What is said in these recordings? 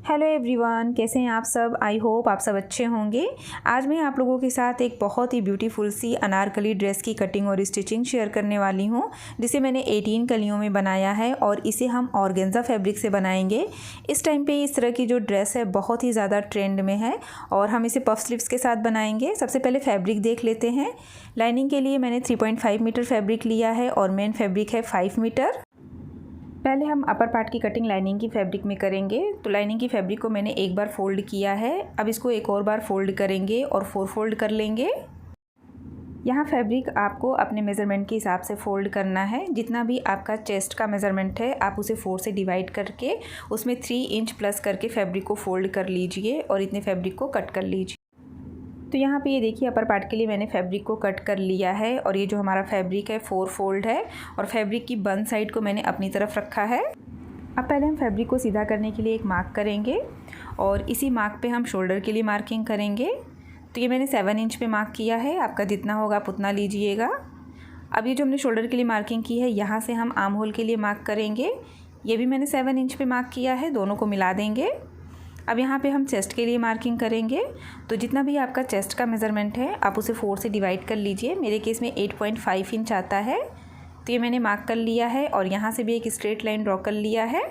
Hello everyone, कैसे हैं आप सब। आई होप आप सब अच्छे होंगे। आज मैं आप लोगों के साथ एक बहुत ही ब्यूटीफुल सी अनारकली ड्रेस की कटिंग और स्टिचिंग शेयर करने वाली हूं, जिसे मैंने 18 कलियों में बनाया है और इसे हम ऑर्गेन्जा फैब्रिक से बनाएंगे। इस टाइम पे इस तरह की जो ड्रेस है बहुत ही ज़्यादा ट्रेंड में है और हम इसे पफ स्लीव्स के साथ बनाएंगे। सबसे पहले फैब्रिक देख लेते हैं। लाइनिंग के लिए मैंने 3.5 मीटर फैब्रिक लिया है और मेन फैब्रिक है 5 मीटर। पहले हम अपर पार्ट की कटिंग लाइनिंग की फैब्रिक में करेंगे। तो लाइनिंग की फैब्रिक को मैंने एक बार फोल्ड किया है, अब इसको एक और बार फोल्ड करेंगे और 4 फोल्ड कर लेंगे। यहाँ फैब्रिक आपको अपने मेज़रमेंट के हिसाब से फ़ोल्ड करना है। जितना भी आपका चेस्ट का मेज़रमेंट है आप उसे 4 से डिवाइड करके उसमें 3 इंच प्लस करके फैब्रिक को फ़ोल्ड कर लीजिए और इतने फैब्रिक को कट कर लीजिए। तो यहाँ पे ये देखिए अपर पार्ट के लिए मैंने फैब्रिक को कट कर लिया है और ये जो हमारा फैब्रिक है 4 फोल्ड है और फैब्रिक की बंद साइड को मैंने अपनी तरफ रखा है। अब पहले हम फैब्रिक को सीधा करने के लिए एक मार्क करेंगे और इसी मार्क पे हम शोल्डर के लिए मार्किंग करेंगे। तो ये मैंने 7 इंच पे मार्क किया है, आपका जितना होगा आप उतना लीजिएगा। अब ये जो हमने शोल्डर के लिए मार्किंग की है यहाँ से हम आर्म होल के लिए मार्क करेंगे। ये भी मैंने 7 इंच पे मार्क किया है, दोनों को मिला देंगे। अब यहाँ पे हम चेस्ट के लिए मार्किंग करेंगे। तो जितना भी आपका चेस्ट का मेज़रमेंट है आप उसे 4 से डिवाइड कर लीजिए। मेरे केस में 8.5 इंच आता है, तो ये मैंने मार्क कर लिया है और यहाँ से भी एक स्ट्रेट लाइन ड्रॉ कर लिया है।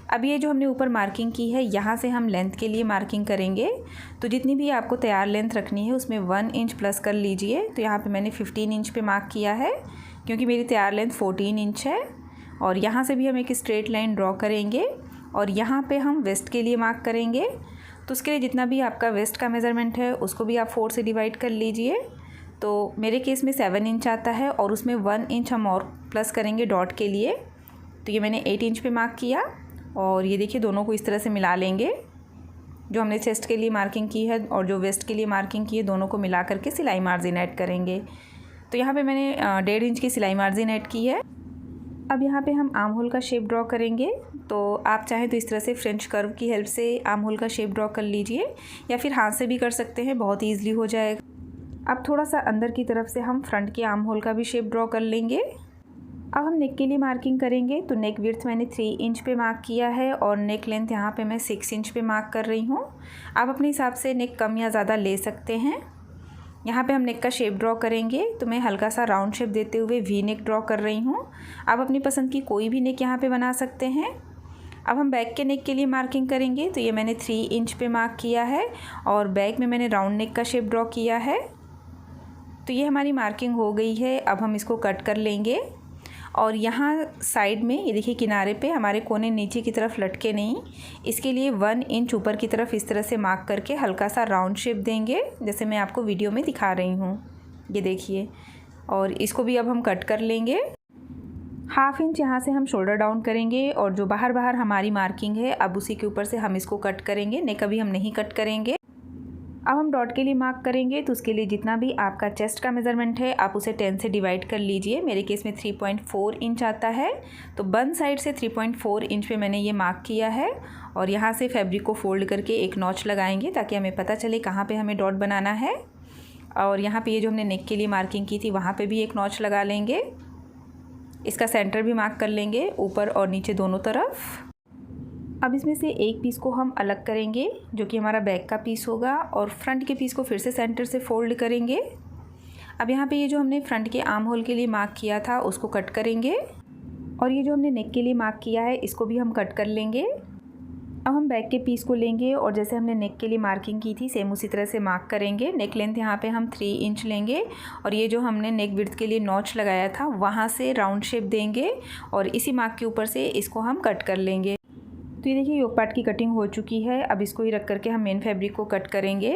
अब ये जो हमने ऊपर मार्किंग की है यहाँ से हम लेंथ के लिए मार्किंग करेंगे। तो जितनी भी आपको तैयार लेंथ रखनी है उसमें 1 इंच प्लस कर लीजिए। तो यहाँ पे मैंने 15 इंच पे मार्क किया है क्योंकि मेरी तैयार लेंथ 14 इंच है। और यहाँ से भी हम एक स्ट्रेट लाइन ड्रॉ करेंगे और यहाँ पे हम वेस्ट के लिए मार्क करेंगे। तो उसके लिए जितना भी आपका वेस्ट का मेज़रमेंट है उसको भी आप 4 से डिवाइड कर लीजिए। तो मेरे केस में 7 इंच आता है और उसमें 1 इंच हम और प्लस करेंगे डॉट के लिए। तो ये मैंने 8 इंच पे मार्क किया और ये देखिए दोनों को इस तरह से मिला लेंगे। जो हमने चेस्ट के लिए मार्किंग की है और जो वेस्ट के लिए मार्किंग की है दोनों को मिला करके सिलाई मार्जिन ऐड करेंगे। तो यहाँ पर मैंने 1.5 इंच की सिलाई मार्जिन ऐड की है। अब यहाँ पे हम आर्म होल का शेप ड्रॉ करेंगे। तो आप चाहें तो इस तरह से फ्रेंच कर्व की हेल्प से आर्म होल का शेप ड्रॉ कर लीजिए या फिर हाथ से भी कर सकते हैं, बहुत ईजिली हो जाएगा। अब थोड़ा सा अंदर की तरफ से हम फ्रंट के आर्म होल का भी शेप ड्रॉ कर लेंगे। अब हम नेक के लिए मार्किंग करेंगे। तो नेक विड्थ मैंने 3 इंच पे मार्क किया है और नेक लेंथ यहाँ पे मैं 6 इंच पे मार्क कर रही हूँ। आप अपने हिसाब से नेक कम या ज़्यादा ले सकते हैं। यहाँ पे हम नेक का शेप ड्रॉ करेंगे। तो मैं हल्का सा राउंड शेप देते हुए वी नेक ड्रॉ कर रही हूँ। आप अपनी पसंद की कोई भी नेक यहाँ पे बना सकते हैं। अब हम बैक के नेक के लिए मार्किंग करेंगे। तो ये मैंने 3 इंच पे मार्क किया है और बैक में मैंने राउंड नेक का शेप ड्रॉ किया है। तो ये हमारी मार्किंग हो गई है। अब हम इसको कट कर लेंगे और यहाँ साइड में ये देखिए किनारे पे हमारे कोने नीचे की तरफ लटके नहीं, इसके लिए 1 इंच ऊपर की तरफ इस तरह से मार्क करके हल्का सा राउंड शेप देंगे, जैसे मैं आपको वीडियो में दिखा रही हूँ। ये देखिए, और इसको भी अब हम कट कर लेंगे। 1/2 इंच यहाँ से हम शोल्डर डाउन करेंगे और जो बाहर बाहर हमारी मार्किंग है अब उसी के ऊपर से हम इसको कट करेंगे। नेक अभी हम नहीं कट करेंगे। अब हम डॉट के लिए मार्क करेंगे। तो उसके लिए जितना भी आपका चेस्ट का मेज़रमेंट है आप उसे 10 से डिवाइड कर लीजिए। मेरे केस में 3.4 इंच आता है। तो बंद साइड से 3.4 इंच पे मैंने ये मार्क किया है और यहाँ से फैब्रिक को फोल्ड करके एक नॉच लगाएंगे ताकि हमें पता चले कहाँ पे हमें डॉट बनाना है। और यहाँ पे ये जो हमने नेक के लिए मार्किंग की थी वहाँ पे भी एक नॉच लगा लेंगे। इसका सेंटर भी मार्क कर लेंगे, ऊपर और नीचे दोनों तरफ। अब इसमें से एक पीस को हम अलग करेंगे जो कि हमारा बैक का पीस होगा और फ्रंट के पीस को फिर से सेंटर से फोल्ड करेंगे। अब यहाँ पे ये जो हमने फ्रंट के आर्म होल के लिए मार्क किया था उसको कट करेंगे और ये जो हमने नेक के लिए मार्क किया है इसको भी हम कट कर लेंगे। अब हम बैक के पीस को लेंगे और जैसे हमने नेक के लिए मार्किंग की थी सेम उसी तरह से मार्क करेंगे। नेक लेंथ यहाँ पे हम 3 इंच लेंगे और ये जो हमने नेक विड्थ के लिए नॉच लगाया था वहाँ से राउंड शेप देंगे और इसी मार्क के ऊपर से इसको हम कट कर लेंगे। तो ये देखिए योक पार्ट की कटिंग हो चुकी है। अब इसको ही रख करके हम मेन फैब्रिक को कट करेंगे।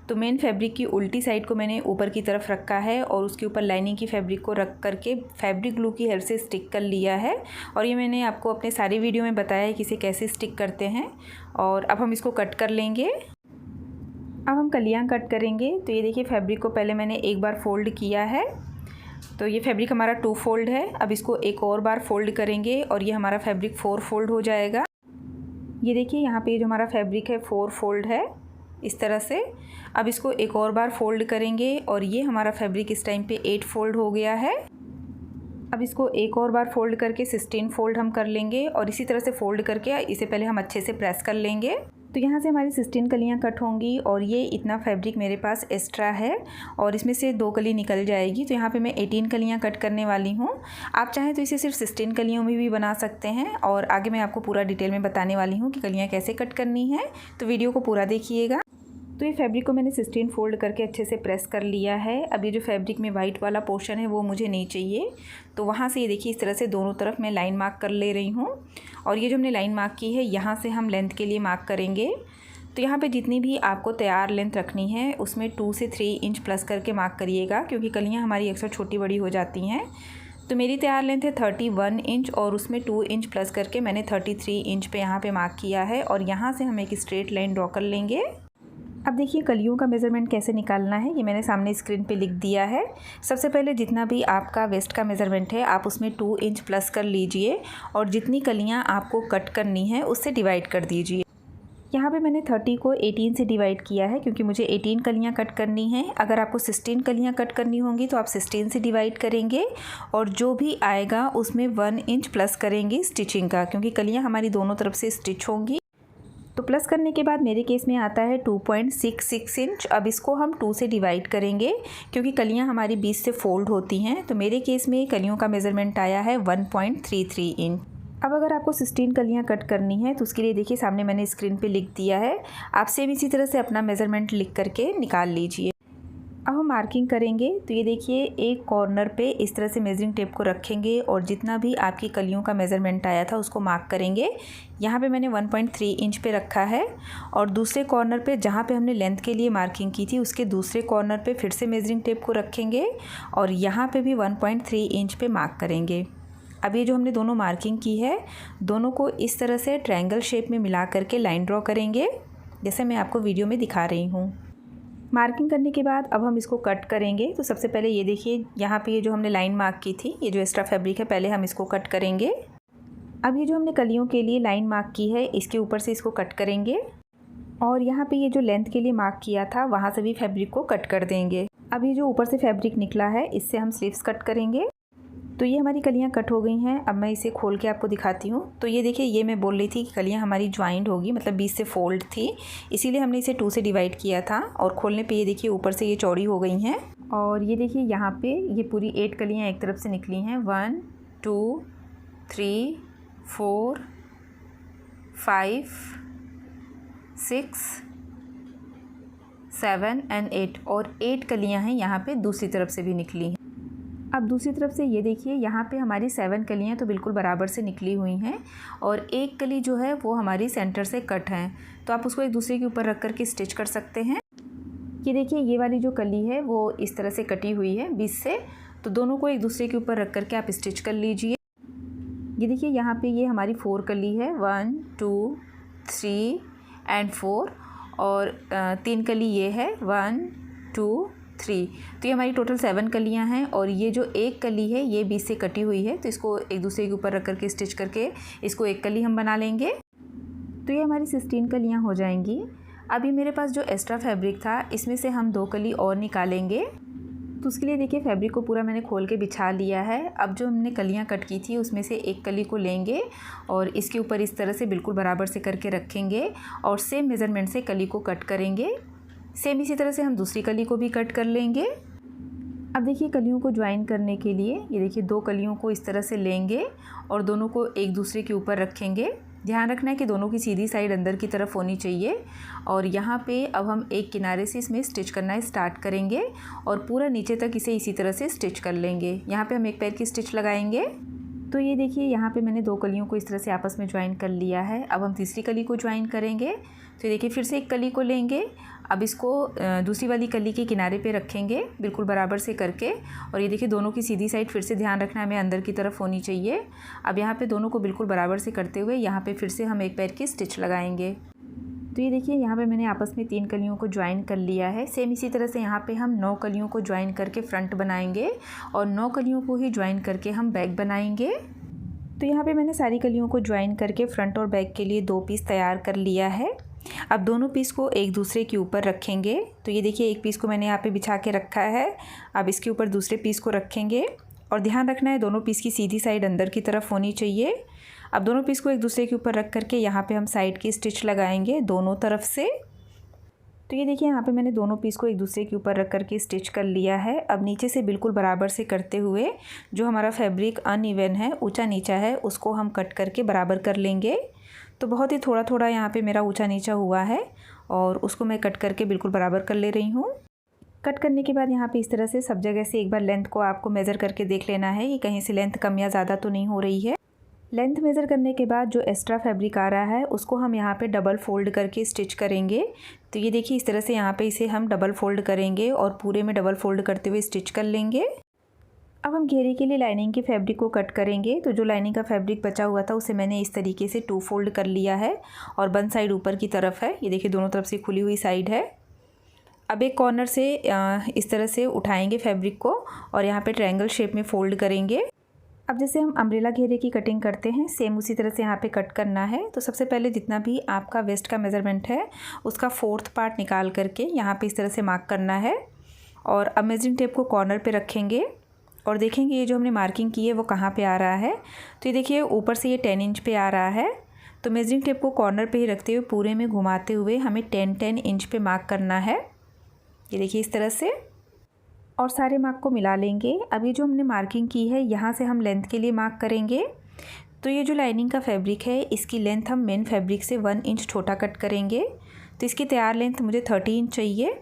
तो मेन फैब्रिक की उल्टी साइड को मैंने ऊपर की तरफ रखा है और उसके ऊपर लाइनिंग की फैब्रिक को रख करके फैब्रिक ग्लू की हेल्प से स्टिक कर लिया है। और ये मैंने आपको अपने सारी वीडियो में बताया है कि इसे कैसे स्टिक करते हैं। और अब हम इसको कट कर लेंगे। अब हम कलियाँ कट करेंगे। तो ये देखिए फैब्रिक को पहले मैंने एक बार फोल्ड किया है। तो ये फैब्रिक हमारा 2 फोल्ड है। अब इसको एक और बार फोल्ड करेंगे और ये हमारा फैब्रिक 4 फोल्ड हो जाएगा। ये देखिए यहाँ पे जो हमारा फैब्रिक है 4 फोल्ड है इस तरह से। अब इसको एक और बार फोल्ड करेंगे और ये हमारा फैब्रिक इस टाइम पे 8 फोल्ड हो गया है। अब इसको एक और बार फोल्ड करके 16 फोल्ड हम कर लेंगे और इसी तरह से फोल्ड करके इसे पहले हम अच्छे से प्रेस कर लेंगे। तो यहाँ से हमारी 16 कलियाँ कट होंगी और ये इतना फैब्रिक मेरे पास एक्स्ट्रा है और इसमें से 2 कली निकल जाएगी। तो यहाँ पे मैं 18 कलियाँ कट करने वाली हूँ। आप चाहें तो इसे सिर्फ 16 कलियों में भी बना सकते हैं और आगे मैं आपको पूरा डिटेल में बताने वाली हूँ कि कलियाँ कैसे कट करनी है, तो वीडियो को पूरा देखिएगा। तो ये फैब्रिक को मैंने 16 फोल्ड करके अच्छे से प्रेस कर लिया है। अब ये जो फैब्रिक में वाइट वाला पोर्शन है वो मुझे नहीं चाहिए, तो वहाँ से ये देखिए इस तरह से दोनों तरफ मैं लाइन मार्क कर ले रही हूँ। और ये जो हमने लाइन मार्क की है यहाँ से हम लेंथ के लिए मार्क करेंगे। तो यहाँ पे जितनी भी आपको तैयार लेंथ रखनी है उसमें 2 से 3 इंच प्लस करके मार्क करिएगा, क्योंकि कलियाँ हमारी अक्सर छोटी बड़ी हो जाती हैं। तो मेरी तैयार लेंथ है 31 इंच और उसमें 2 इंच प्लस करके मैंने 33 इंच पे यहाँ पे मार्क किया है और यहाँ से हम एक स्ट्रेट लाइन ड्रॉ कर लेंगे। अब देखिए कलियों का मेज़रमेंट कैसे निकालना है, ये मैंने सामने स्क्रीन पे लिख दिया है। सबसे पहले जितना भी आपका वेस्ट का मेज़रमेंट है आप उसमें 2 इंच प्लस कर लीजिए और जितनी कलियाँ आपको कट करनी है उससे डिवाइड कर दीजिए। यहाँ पे मैंने 30 को 18 से डिवाइड किया है क्योंकि मुझे 18 कलियाँ कट करनी हैं। अगर आपको 16 कलियाँ कट करनी होंगी तो आप 16 से डिवाइड करेंगे और जो भी आएगा उसमें 1 इंच प्लस करेंगे स्टिचिंग का, क्योंकि कलियाँ हमारी दोनों तरफ से स्टिच होंगी। तो प्लस करने के बाद मेरे केस में आता है 2.66 इंच। अब इसको हम 2 से डिवाइड करेंगे क्योंकि कलियां हमारी 20 से फोल्ड होती हैं। तो मेरे केस में कलियों का मेज़रमेंट आया है 1.33 इंच। अब अगर आपको 16 कलियां कट करनी है तो उसके लिए देखिए सामने मैंने स्क्रीन पे लिख दिया है, आप सेम इसी तरह से अपना मेज़रमेंट लिख करके निकाल लीजिए। अब हम मार्किंग करेंगे। तो ये देखिए एक कॉर्नर पे इस तरह से मेजरिंग टेप को रखेंगे और जितना भी आपकी कलियों का मेज़रमेंट आया था उसको मार्क करेंगे। यहाँ पे मैंने 1.3 इंच पे रखा है और दूसरे कॉर्नर पे जहाँ पे हमने लेंथ के लिए मार्किंग की थी उसके दूसरे कॉर्नर पे फिर से मेजरिंग टेप को रखेंगे और यहाँ पे भी 1.3 इंच पे मार्क करेंगे। अब ये जो हमने दोनों मार्किंग की है दोनों को इस तरह से ट्रायंगल शेप में मिला करके लाइन ड्रॉ करेंगे, जैसे मैं आपको वीडियो में दिखा रही हूँ। मार्किंग करने के बाद अब हम इसको कट करेंगे। तो सबसे पहले ये देखिए यहाँ पे ये जो हमने लाइन मार्क की थी, ये जो एक्स्ट्रा फैब्रिक है, पहले हम इसको कट करेंगे। अब ये जो हमने कलियों के लिए लाइन मार्क की है इसके ऊपर से इसको कट करेंगे और यहाँ पे ये जो लेंथ के लिए मार्क किया था वहाँ से भी फैब्रिक को कट कर देंगे। अब ये जो ऊपर से फैब्रिक निकला है इससे हम स्लीव्स कट करेंगे। तो ये हमारी कलियाँ कट हो गई हैं। अब मैं इसे खोल के आपको दिखाती हूँ। तो ये देखिए ये मैं बोल रही थी कि कलियाँ हमारी ज्वाइंट होगी, मतलब 20 से फोल्ड थी, इसीलिए हमने इसे 2 से डिवाइड किया था और खोलने पे ये देखिए ऊपर से ये चौड़ी हो गई हैं। और ये देखिए यहाँ पे ये पूरी 8 कलियाँ एक तरफ से निकली हैं। 1 2 3 4 5 6 7 एंड 8 और 8 कलियाँ हैं यहाँ पे दूसरी तरफ से भी निकली हैं। अब दूसरी तरफ से ये देखिए यहाँ पे हमारी 7 कलियाँ तो बिल्कुल बराबर से निकली हुई हैं और एक कली जो है वो हमारी सेंटर से कट है, तो आप उसको एक दूसरे के ऊपर रख कर के स्टिच कर सकते हैं। ये देखिए ये वाली जो कली है वो इस तरह से कटी हुई है 20 से, तो दोनों को एक दूसरे के ऊपर रख कर के आप स्टिच कर लीजिए। ये देखिए यहाँ पे ये हमारी 4 कली है, 1 2 3 एंड 4 और 3 कली ये है 1 2 3। तो ये हमारी टोटल 7 कलियां हैं और ये जो एक कली है ये 20 से कटी हुई है, तो इसको एक दूसरे के ऊपर रख करके स्टिच करके इसको एक कली हम बना लेंगे। तो ये हमारी 16 कलियां हो जाएंगी। अभी मेरे पास जो एक्स्ट्रा फैब्रिक था इसमें से हम 2 कली और निकालेंगे। तो उसके लिए देखिए फैब्रिक को पूरा मैंने खोल के बिछा लिया है। अब जो हमने कलियाँ कट की थी उसमें से एक कली को लेंगे और इसके ऊपर इस तरह से बिल्कुल बराबर से करके रखेंगे और सेम मेज़रमेंट से कली को कट करेंगे। सेम इसी तरह से हम दूसरी कली को भी कट कर लेंगे। अब देखिए कलियों को ज्वाइन करने के लिए ये देखिए 2 कलियों को इस तरह से लेंगे और दोनों को एक दूसरे के ऊपर रखेंगे। ध्यान रखना है कि दोनों की सीधी साइड अंदर की तरफ होनी चाहिए और यहाँ पे अब हम एक किनारे से इसमें स्टिच करना स्टार्ट करेंगे और पूरा नीचे तक इसे इसी तरह से स्टिच कर लेंगे। यहाँ पे हम एक पैर की स्टिच लगाएंगे। तो ये देखिए यहाँ पे मैंने 2 कलियों को इस तरह से आपस में ज्वाइन कर लिया है। अब हम तीसरी कली को ज्वाइन करेंगे। तो ये देखिए फिर से एक कली को लेंगे, अब इसको दूसरी वाली कली के किनारे पे रखेंगे बिल्कुल बराबर से करके और ये देखिए दोनों की सीधी साइड फिर से ध्यान रखना हमें अंदर की तरफ होनी चाहिए। अब यहाँ पे दोनों को बिल्कुल बराबर से करते हुए यहाँ पे फिर से हम एक पैर की स्टिच लगाएंगे। तो ये देखिए यहाँ पे मैंने आपस में 3 कलियों को ज्वाइन कर लिया है। सेम इसी तरह से यहाँ पे हम 9 कलियों को ज्वाइन करके फ्रंट बनाएंगे और 9 कलियों को ही ज्वाइन करके हम बैक बनाएंगे। तो यहाँ पे मैंने सारी कलियों को ज्वाइन करके फ्रंट और बैक के लिए 2 पीस तैयार कर लिया है। अब दोनों पीस को एक दूसरे के ऊपर रखेंगे। तो ये देखिए एक पीस को मैंने यहाँ पे बिछा के रखा है। अब इसके ऊपर दूसरे पीस को रखेंगे और ध्यान रखना है दोनों पीस की सीधी साइड अंदर की तरफ होनी चाहिए। अब दोनों पीस को एक दूसरे के ऊपर रख करके यहाँ पे हम साइड की स्टिच लगाएंगे दोनों तरफ से। तो ये देखिए यहाँ पे मैंने दोनों पीस को एक दूसरे के ऊपर रख करके स्टिच कर लिया है। अब नीचे से बिल्कुल बराबर से करते हुए जो हमारा फैब्रिक अनइवन है, ऊंचा नीचा है, उसको हम कट करके बराबर कर लेंगे। तो बहुत ही थोड़ा थोड़ा यहाँ पे मेरा ऊंचा नीचा हुआ है और उसको मैं कट करके बिल्कुल बराबर कर ले रही हूँ। कट करने के बाद यहाँ पे इस तरह से सब जगह से एक बार लेंथ को आपको मेज़र करके देख लेना है कि कहीं से लेंथ कम या ज़्यादा तो नहीं हो रही है। लेंथ मेज़र करने के बाद जो एक्स्ट्रा फैब्रिक आ रहा है उसको हम यहाँ पे डबल फोल्ड करके स्टिच करेंगे। तो ये देखिए इस तरह से यहाँ पे इसे हम डबल फोल्ड करेंगे और पूरे में डबल फोल्ड करते हुए स्टिच कर लेंगे। अब हम घेरे के लिए लाइनिंग के फैब्रिक को कट करेंगे। तो जो लाइनिंग का फैब्रिक बचा हुआ था उसे मैंने इस तरीके से 2 फोल्ड कर लिया है और वन साइड ऊपर की तरफ है। ये देखिए दोनों तरफ से खुली हुई साइड है। अब एक कॉर्नर से इस तरह से उठाएंगे फैब्रिक को और यहाँ पे ट्रायंगल शेप में फ़ोल्ड करेंगे। अब जैसे हम अम्ब्रेला घेरे की कटिंग करते हैं सेम उसी तरह से यहाँ पे कट करना है। तो सबसे पहले जितना भी आपका वेस्ट का मेज़रमेंट है उसका 4th पार्ट निकाल करके यहाँ पे इस तरह से मार्क करना है और अब मेजरिंग टेप को कॉर्नर पे रखेंगे और देखेंगे ये जो हमने मार्किंग की है वो कहाँ पे आ रहा है। तो ये देखिए ऊपर से ये 10 इंच पे आ रहा है। तो मेजरिंग टेप को कॉर्नर पे ही रखते हुए पूरे में घुमाते हुए हमें 10 इंच पे मार्क करना है। ये देखिए इस तरह से और सारे मार्क को मिला लेंगे। अब ये जो हमने मार्किंग की है यहाँ से हम लेंथ के लिए मार्क करेंगे। तो ये जो लाइनिंग का फैब्रिक है इसकी लेंथ हम मेन फैब्रिक से 1 इंच छोटा कट करेंगे। तो इसकी तैयार लेंथ मुझे 30 इंच चाहिए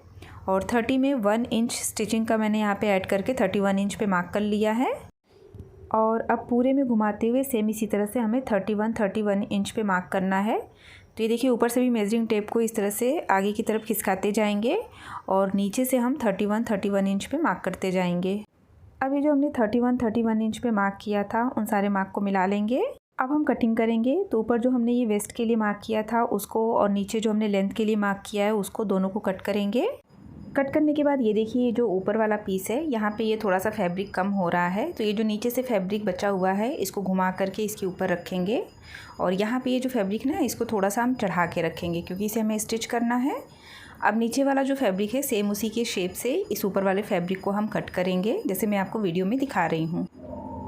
और 30 में 1 इंच स्टिचिंग का मैंने यहाँ पे ऐड करके 31 इंच पे मार्क कर लिया है। और अब पूरे में घुमाते हुए सेम इसी तरह से हमें 31 इंच पे मार्क करना है। तो ये देखिए ऊपर से भी मेजरिंग टेप को इस तरह से आगे की तरफ खिसकाते जाएंगे और नीचे से हम 31 इंच पे मार्क करते जाएंगे। अब ये जो हमने 31 इंच पे मार्क किया था उन सारे मार्क को मिला लेंगे। अब हम कटिंग करेंगे। तो ऊपर जो हमने ये वेस्ट के लिए मार्क किया था उसको और नीचे जो हमने लेंथ के लिए मार्क किया है उसको दोनों को कट करेंगे। कट करने के बाद ये देखिए जो ऊपर वाला पीस है यहाँ पे ये थोड़ा सा फैब्रिक कम हो रहा है। तो ये जो नीचे से फैब्रिक बचा हुआ है इसको घुमा करके इसके ऊपर रखेंगे और यहाँ पे ये जो फैब्रिक ना इसको थोड़ा सा हम चढ़ा के रखेंगे क्योंकि इसे हमें स्टिच करना है। अब नीचे वाला जो फैब्रिक है सेम उसी के शेप से इस ऊपर वाले फैब्रिक को हम कट करेंगे जैसे मैं आपको वीडियो में दिखा रही हूँ।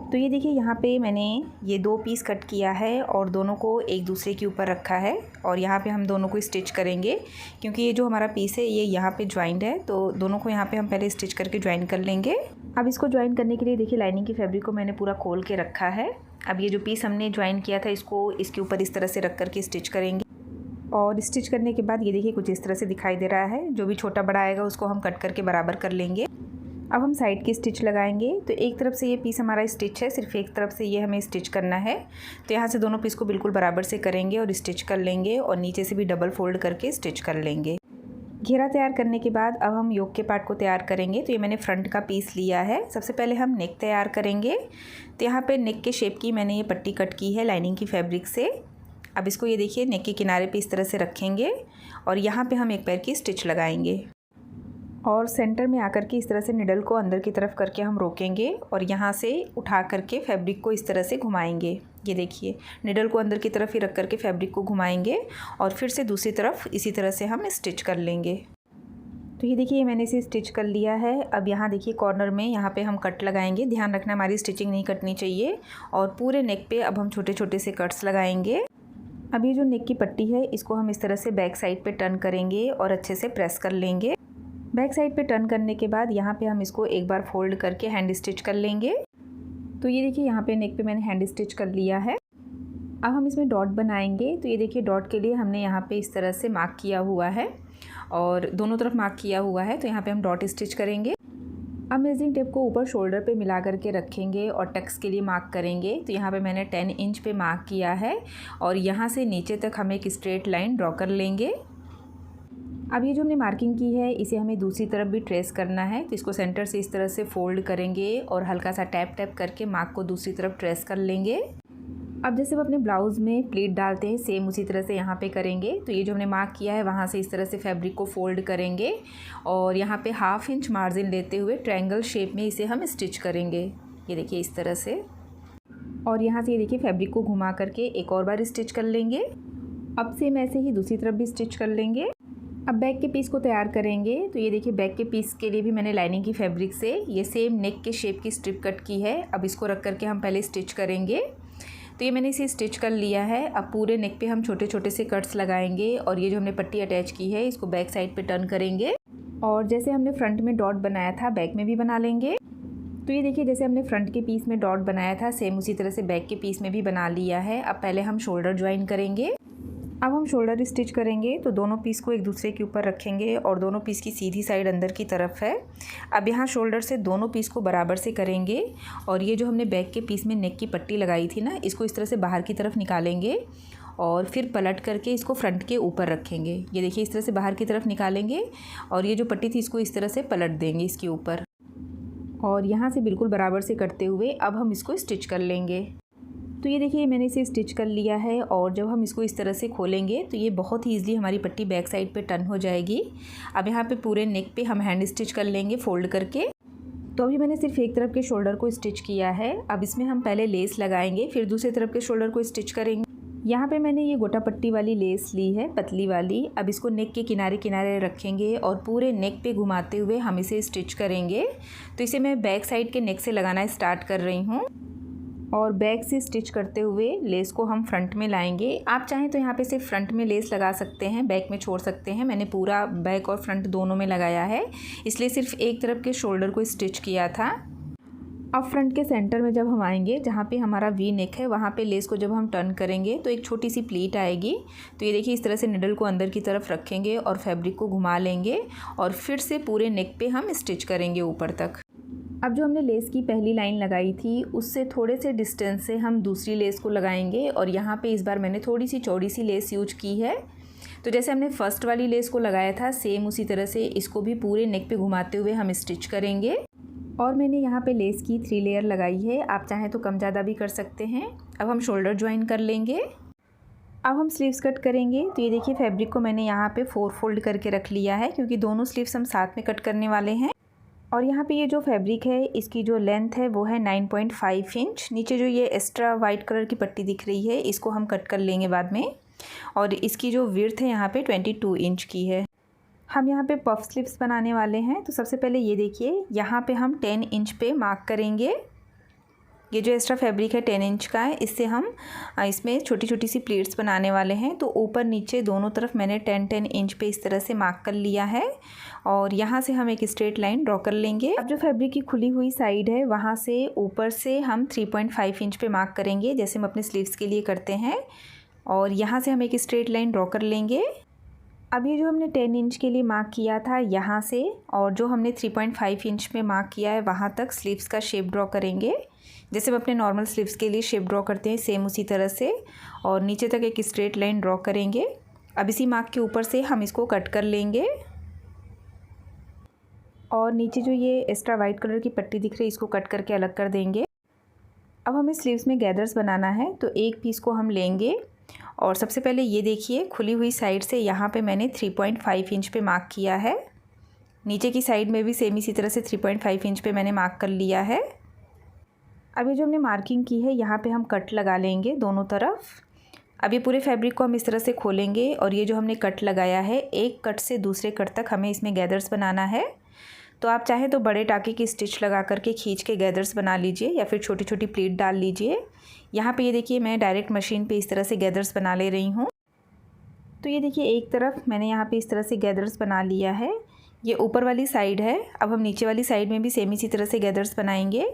तो ये देखिए यहाँ पे मैंने ये 2 पीस कट किया है और दोनों को एक दूसरे के ऊपर रखा है और यहाँ पे हम दोनों को स्टिच करेंगे क्योंकि ये जो हमारा पीस है ये यहाँ पे ज्वाइंट है। तो दोनों को यहाँ पे हम पहले स्टिच करके ज्वाइन कर लेंगे। अब इसको ज्वाइन करने के लिए देखिए लाइनिंग की फैब्रिक को मैंने पूरा खोल के रखा है। अब ये जो पीस हमने ज्वाइन किया था इसको इसके ऊपर इस तरह से रख करके स्टिच करेंगे और स्टिच करने के बाद ये देखिए कुछ इस तरह से दिखाई दे रहा है। जो भी छोटा बड़ा आएगा उसको हम कट करके बराबर कर लेंगे। अब हम साइड की स्टिच लगाएंगे। तो एक तरफ से ये पीस हमारा स्टिच है, सिर्फ एक तरफ से ये हमें स्टिच करना है। तो यहाँ से दोनों पीस को बिल्कुल बराबर से करेंगे और स्टिच कर लेंगे और नीचे से भी डबल फोल्ड करके स्टिच कर लेंगे। घेरा तैयार करने के बाद अब हम योक के पार्ट को तैयार करेंगे। तो ये मैंने फ्रंट का पीस लिया है। सबसे पहले हम नेक तैयार करेंगे। तो यहाँ पे नेक के शेप की मैंने ये पट्टी कट की है लाइनिंग की फैब्रिक से। अब इसको ये देखिए नेक के किनारे पे इस तरह से रखेंगे और यहाँ पे हम एक पैर की स्टिच लगाएंगे और सेंटर में आकर के इस तरह से निडल को अंदर की तरफ करके हम रोकेंगे और यहाँ से उठा करके फैब्रिक को इस तरह से घुमाएंगे। ये देखिए निडल को अंदर की तरफ ही रख करके फैब्रिक को घुमाएंगे और फिर से दूसरी तरफ इसी तरह से हम स्टिच कर लेंगे। तो ये देखिए मैंने इसे स्टिच कर लिया है। अब यहाँ देखिए कॉर्नर में यहाँ पे हम कट लगाएंगे। ध्यान रखना हमारी स्टिचिंग नहीं कटनी चाहिए और पूरे नेक पे अब हम छोटे छोटे से कट्स लगाएंगे। अब ये जो नेक की पट्टी है इसको हम इस तरह से बैक साइड पे टर्न करेंगे और अच्छे से प्रेस कर लेंगे। बैक साइड पे टर्न करने के बाद यहाँ पे हम इसको एक बार फोल्ड करके हैंड स्टिच कर लेंगे। तो ये देखिए यहाँ पे नेक पे मैंने हैंड स्टिच कर लिया है। अब हम इसमें डॉट बनाएंगे। तो ये देखिए डॉट के लिए हमने यहाँ पे इस तरह से मार्क किया हुआ है और दोनों तरफ मार्क किया हुआ है। तो यहाँ पे हम डॉट स्टिच करेंगे। अब मेजरिंग टेप को ऊपर शोल्डर पे मिला करके रखेंगे और टक्स के लिए मार्क करेंगे। तो यहाँ पे मैंने 10 इंच पे मार्क किया है और यहाँ से नीचे तक हम एक स्ट्रेट लाइन ड्रॉ कर लेंगे। अब ये जो हमने मार्किंग की है इसे हमें दूसरी तरफ भी ट्रेस करना है। तो इसको सेंटर से इस तरह से फोल्ड करेंगे और हल्का सा टैप टैप करके मार्क को दूसरी तरफ ट्रेस कर लेंगे। अब जैसे वो अपने ब्लाउज़ में प्लीट डालते हैं सेम उसी तरह से यहाँ पे करेंगे। तो ये जो हमने मार्क किया है वहाँ से इस तरह से फैब्रिक को फोल्ड करेंगे और यहाँ पे 1/2 इंच मार्जिन लेते हुए ट्रायंगल शेप में इसे हम स्टिच करेंगे। ये देखिए इस तरह से और यहाँ से ये देखिए फैब्रिक को घुमा करके एक और बार स्टिच कर लेंगे। अब सेम ऐसे ही दूसरी तरफ भी स्टिच कर लेंगे। अब बैक के पीस को तैयार करेंगे। तो ये देखिए बैक के पीस के लिए भी मैंने लाइनिंग की फैब्रिक से ये सेम नेक के शेप की स्ट्रिप कट की है। अब इसको रख करके हम पहले स्टिच करेंगे। तो ये मैंने इसे स्टिच कर लिया है। अब पूरे नेक पे हम छोटे छोटे से कट्स लगाएंगे और ये जो हमने पट्टी अटैच की है इसको बैक साइड पे टर्न करेंगे और जैसे हमने फ्रंट में डॉट बनाया था बैक में भी बना लेंगे। तो ये देखिए जैसे हमने फ्रंट के पीस में डॉट बनाया था सेम उसी तरह से बैक के पीस में भी बना लिया है। अब पहले हम शोल्डर ज्वाइन करेंगे। अब हम शोल्डर स्टिच करेंगे तो दोनों पीस को एक दूसरे के ऊपर रखेंगे और दोनों पीस की सीधी साइड अंदर की तरफ है। अब यहाँ शोल्डर से दोनों पीस को बराबर से करेंगे और ये जो हमने बैक के पीस में नेक की पट्टी लगाई थी ना इसको इस तरह से बाहर की तरफ निकालेंगे और फिर पलट करके इसको फ्रंट के ऊपर रखेंगे। ये देखिए इस तरह से बाहर की तरफ निकालेंगे और ये जो पट्टी थी इसको इस तरह से पलट देंगे इसके ऊपर और यहाँ से बिल्कुल बराबर से करते हुए अब हम इसको स्टिच कर लेंगे। तो ये देखिए मैंने इसे स्टिच कर लिया है और जब हम इसको इस तरह से खोलेंगे तो ये बहुत ही ईजिली हमारी पट्टी बैक साइड पे टर्न हो जाएगी। अब यहाँ पे पूरे नेक पे हम हैंड स्टिच कर लेंगे फोल्ड करके। तो अभी मैंने सिर्फ एक तरफ के शोल्डर को स्टिच किया है। अब इसमें हम पहले लेस लगाएंगे फिर दूसरी तरफ के शोल्डर को स्टिच करेंगे। यहाँ पे मैंने ये गोटा पट्टी वाली लेस ली है पतली वाली। अब इसको नेक के किनारे किनारे रखेंगे और पूरे नेक पे घुमाते हुए हम इसे स्टिच करेंगे। तो इसे मैं बैक साइड के नेक से लगाना स्टार्ट कर रही हूँ और बैक से स्टिच करते हुए लेस को हम फ्रंट में लाएंगे। आप चाहें तो यहाँ पे सिर्फ फ्रंट में लेस लगा सकते हैं, बैक में छोड़ सकते हैं। मैंने पूरा बैक और फ्रंट दोनों में लगाया है इसलिए सिर्फ एक तरफ के शोल्डर को स्टिच किया था। अब फ्रंट के सेंटर में जब हम आएंगे जहाँ पे हमारा वी नेक है वहाँ पे लेस को जब हम टर्न करेंगे तो एक छोटी सी प्लीट आएगी। तो ये देखिए इस तरह से निडल को अंदर की तरफ रखेंगे और फैब्रिक को घुमा लेंगे और फिर से पूरे नेक पे हम स्टिच करेंगे ऊपर तक। अब जो हमने लेस की पहली लाइन लगाई थी उससे थोड़े से डिस्टेंस से हम दूसरी लेस को लगाएंगे और यहाँ पे इस बार मैंने थोड़ी सी चौड़ी सी लेस यूज की है। तो जैसे हमने फर्स्ट वाली लेस को लगाया था सेम उसी तरह से इसको भी पूरे नेक पे घुमाते हुए हम स्टिच करेंगे। और मैंने यहाँ पे लेस की 3 लेयर लगाई है, आप चाहें तो कम ज़्यादा भी कर सकते हैं। अब हम शोल्डर ज्वाइन कर लेंगे। अब हम स्लीव्स कट करेंगे। तो ये देखिए फैब्रिक को मैंने यहाँ पे 4 फोल्ड करके रख लिया है क्योंकि दोनों स्लीव्स हम साथ में कट करने वाले हैं। और यहाँ पे ये जो फैब्रिक है इसकी जो लेंथ है वो है 9.5 इंच। नीचे जो ये एक्स्ट्रा वाइट कलर की पट्टी दिख रही है इसको हम कट कर लेंगे बाद में। और इसकी जो विड्थ है यहाँ पे 22 इंच की है। हम यहाँ पे पफ स्लीव्स बनाने वाले हैं। तो सबसे पहले ये देखिए यहाँ पे हम 10 इंच पे मार्क करेंगे। ये जो एक्स्ट्रा फैब्रिक है 10 इंच का है, इससे हम इसमें छोटी छोटी सी प्लेट्स बनाने वाले हैं। तो ऊपर नीचे दोनों तरफ मैंने 10-10 इंच पे इस तरह से मार्क कर लिया है और यहाँ से हम एक स्ट्रेट लाइन ड्रॉ कर लेंगे। अब जो फैब्रिक की खुली हुई साइड है वहाँ से ऊपर से हम 3.5 इंच पे मार्क करेंगे जैसे हम अपने स्लीव्स के लिए करते हैं और यहाँ से हम एक स्ट्रेट लाइन ड्रॉ कर लेंगे। अब ये जो हमने 10 इंच के लिए मार्क किया था यहाँ से और जो हमने 3.5 इंच में मार्क किया है वहाँ तक स्लीव्स का शेप ड्रॉ करेंगे जैसे हम अपने नॉर्मल स्लीव्स के लिए शेप ड्रॉ करते हैं सेम उसी तरह से और नीचे तक एक स्ट्रेट लाइन ड्रॉ करेंगे। अब इसी मार्क के ऊपर से हम इसको कट कर लेंगे और नीचे जो ये एक्स्ट्रा वाइट कलर की पट्टी दिख रही है इसको कट करके अलग कर देंगे। अब हमें स्लीव्स में गैदर्स बनाना है तो एक पीस को हम लेंगे और सबसे पहले ये देखिए खुली हुई साइड से यहाँ पे मैंने 3.5 इंच पे मार्क किया है। नीचे की साइड में भी सेम इसी तरह से 3.5 इंच पे मैंने मार्क कर लिया है। अब ये जो हमने मार्किंग की है यहाँ पे हम कट लगा लेंगे दोनों तरफ। अब ये पूरे फैब्रिक को हम इस तरह से खोलेंगे और ये जो हमने कट लगाया है एक कट से दूसरे कट तक हमें इसमें गैदर्स बनाना है। तो आप चाहें तो बड़े टाके की स्टिच लगा करके खींच के गैदर्स बना लीजिए या फिर छोटी छोटी प्लीट डाल लीजिए। यहाँ पे ये देखिए मैं डायरेक्ट मशीन पे इस तरह से गैदर्स बना ले रही हूँ। तो ये देखिए एक तरफ मैंने यहाँ पे इस तरह से गैदर्स बना लिया है। ये ऊपर वाली साइड है। अब हम नीचे वाली साइड में भी सेम इसी तरह से गैदर्स बनाएंगे।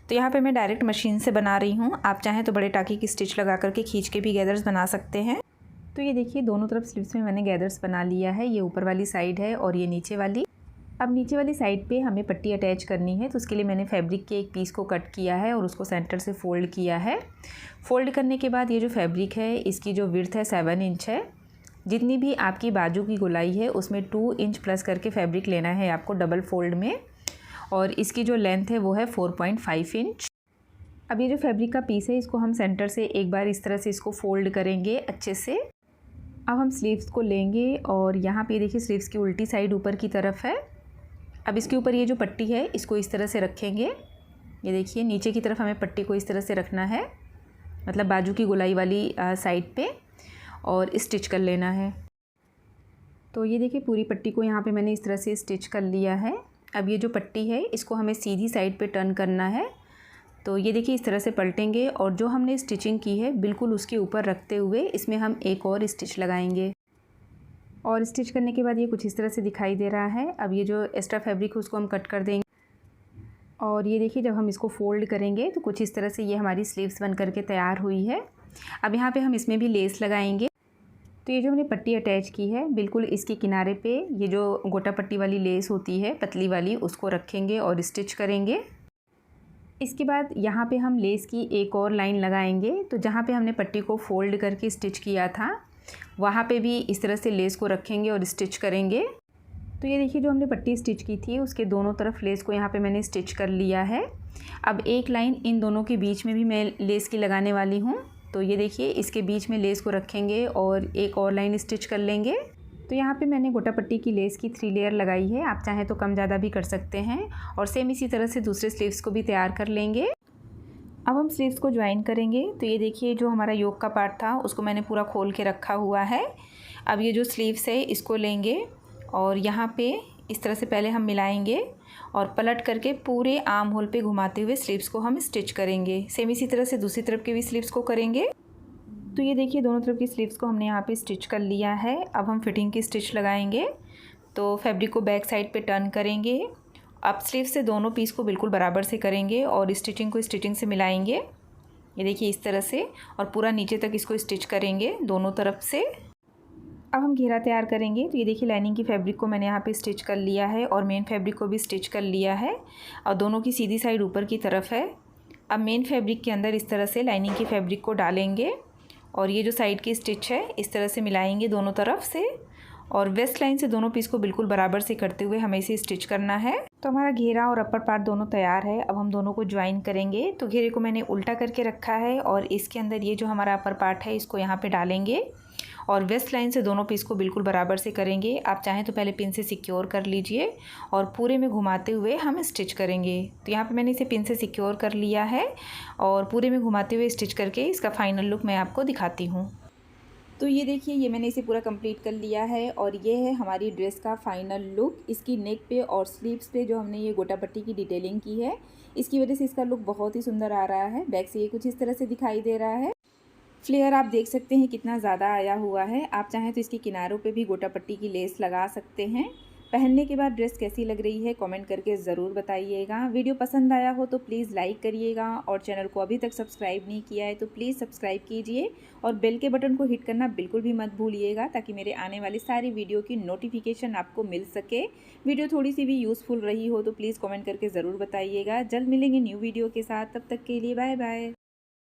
तो यहाँ पे मैं डायरेक्ट मशीन से बना रही हूँ, आप चाहें तो बड़े टाके की स्टिच लगा करके खींच के भी गैदर्स बना सकते हैं। तो ये देखिए दोनों तरफ स्लीव्स में मैंने गैदर्स बना लिया है। ये ऊपर वाली साइड है और ये नीचे वाली। अब नीचे वाली साइड पे हमें पट्टी अटैच करनी है तो उसके लिए मैंने फैब्रिक के एक पीस को कट किया है और उसको सेंटर से फ़ोल्ड किया है। फ़ोल्ड करने के बाद ये जो फैब्रिक है इसकी जो विड्थ है 7 इंच है। जितनी भी आपकी बाजू की गोलाई है उसमें 2 इंच प्लस करके फैब्रिक लेना है आपको डबल फोल्ड में और इसकी जो लेंथ है वो है 4.5 इंच। अब ये जो फैब्रिक का पीस है इसको हम सेंटर से एक बार इस तरह से इसको फ़ोल्ड करेंगे अच्छे से। अब हम स्लीव्स को लेंगे और यहाँ पे देखिए स्लीव्स की उल्टी साइड ऊपर की तरफ है। अब इसके ऊपर ये जो पट्टी है इसको इस तरह से रखेंगे। ये देखिए नीचे की तरफ हमें पट्टी को इस तरह से रखना है, मतलब बाजू की गोलाई वाली साइड पे, और स्टिच कर लेना है। तो ये देखिए पूरी पट्टी को यहाँ पे मैंने इस तरह से स्टिच कर लिया है। अब ये जो पट्टी है इसको हमें सीधी साइड पे टर्न करना है तो ये देखिए इस तरह से पलटेंगे और जो हमने स्टिचिंग की है बिल्कुल उसके ऊपर रखते हुए इसमें हम एक और स्टिच लगाएंगे। और स्टिच करने के बाद ये कुछ इस तरह से दिखाई दे रहा है। अब ये जो एक्स्ट्रा फैब्रिक है उसको हम कट कर देंगे और ये देखिए जब हम इसको फोल्ड करेंगे तो कुछ इस तरह से ये हमारी स्लीव्स बन करके तैयार हुई है। अब यहाँ पे हम इसमें भी लेस लगाएंगे। तो ये जो हमने पट्टी अटैच की है बिल्कुल इसके किनारे पे ये जो गोटा पट्टी वाली लेस होती है पतली वाली उसको रखेंगे और स्टिच करेंगे। इसके बाद यहाँ पे हम लेस की एक और लाइन लगाएंगे। तो जहाँ पे हमने पट्टी को फोल्ड करके स्टिच किया था वहाँ पे भी इस तरह से लेस को रखेंगे और स्टिच करेंगे। तो ये देखिए जो हमने पट्टी स्टिच की थी उसके दोनों तरफ लेस को यहाँ पे मैंने स्टिच कर लिया है। अब एक लाइन इन दोनों के बीच में भी मैं लेस की लगाने वाली हूँ। तो ये देखिए इसके बीच में लेस को रखेंगे और एक और लाइन स्टिच कर लेंगे। तो यहाँ पे मैंने गोटा पट्टी की लेस की 3 लेयर लगाई है। आप चाहें तो कम ज़्यादा भी कर सकते हैं और सेम इसी तरह से दूसरे स्लीव्स को भी तैयार कर लेंगे। अब हम स्लीव्स को ज्वाइन करेंगे। तो ये देखिए जो हमारा योक का पार्ट था उसको मैंने पूरा खोल के रखा हुआ है। अब ये जो स्लीव्स है इसको लेंगे और यहाँ पे इस तरह से पहले हम मिलाएंगे और पलट करके पूरे आर्म होल पे घुमाते हुए स्लीव्स को हम स्टिच करेंगे। सेम इसी तरह से दूसरी तरफ के भी स्लीव्स को करेंगे। तो ये देखिए दोनों तरफ की स्लीव्स को हमने यहाँ पे स्टिच कर लिया है। अब हम फिटिंग की स्टिच लगाएंगे। तो फैब्रिक को बैक साइड पे टर्न करेंगे। अब स्लीव से दोनों पीस को बिल्कुल बराबर से करेंगे और स्टिचिंग को स्टिचिंग से मिलाएंगे। ये देखिए इस तरह से और पूरा नीचे तक इसको स्टिच करेंगे दोनों तरफ से। अब हम घेरा तैयार करेंगे। तो ये देखिए लाइनिंग की फैब्रिक को मैंने यहाँ पे स्टिच कर लिया है और मेन फैब्रिक को भी स्टिच कर लिया है और दोनों की सीधी साइड ऊपर की तरफ है। अब मेन फैब्रिक के अंदर इस तरह से लाइनिंग की फैब्रिक को डालेंगे और ये जो साइड की स्टिच है इस तरह से मिलाएंगे दोनों तरफ से और वेस्ट लाइन से दोनों पीस को बिल्कुल बराबर से करते हुए हमें इसे स्टिच करना है। तो हमारा घेरा और अपर पार्ट दोनों तैयार है। अब हम दोनों को ज्वाइन करेंगे। तो घेरे को मैंने उल्टा करके रखा है और इसके अंदर ये जो हमारा अपर पार्ट है इसको यहाँ पे डालेंगे और वेस्ट लाइन से दोनों पीस को बिल्कुल बराबर से करेंगे। आप चाहें तो पहले पिन से सिक्योर कर लीजिए और पूरे में घुमाते हुए हम स्टिच करेंगे। तो यहाँ पे मैंने इसे पिन से सिक्योर कर लिया है और पूरे में घुमाते हुए स्टिच करके इसका फाइनल लुक मैं आपको दिखाती हूँ। तो ये देखिए ये मैंने इसे पूरा कंप्लीट कर लिया है और ये है हमारी ड्रेस का फाइनल लुक। इसकी नेक पे और स्लीव्स पे जो हमने ये गोटा पट्टी की डिटेलिंग की है इसकी वजह से इसका लुक बहुत ही सुंदर आ रहा है। बैक से ये कुछ इस तरह से दिखाई दे रहा है। फ्लेयर आप देख सकते हैं कितना ज़्यादा आया हुआ है। आप चाहें तो इसके किनारों पे भी गोटा पट्टी की लेस लगा सकते हैं। पहनने के बाद ड्रेस कैसी लग रही है कमेंट करके ज़रूर बताइएगा। वीडियो पसंद आया हो तो प्लीज़ लाइक करिएगा और चैनल को अभी तक सब्सक्राइब नहीं किया है तो प्लीज़ सब्सक्राइब कीजिए और बेल के बटन को हिट करना बिल्कुल भी मत भूलिएगा ताकि मेरे आने वाली सारी वीडियो की नोटिफिकेशन आपको मिल सके। वीडियो थोड़ी सी भी यूज़फुल रही हो तो प्लीज़ कमेंट करके ज़रूर बताइएगा। जल्द मिलेंगे न्यू वीडियो के साथ, तब तक के लिए बाय बाय।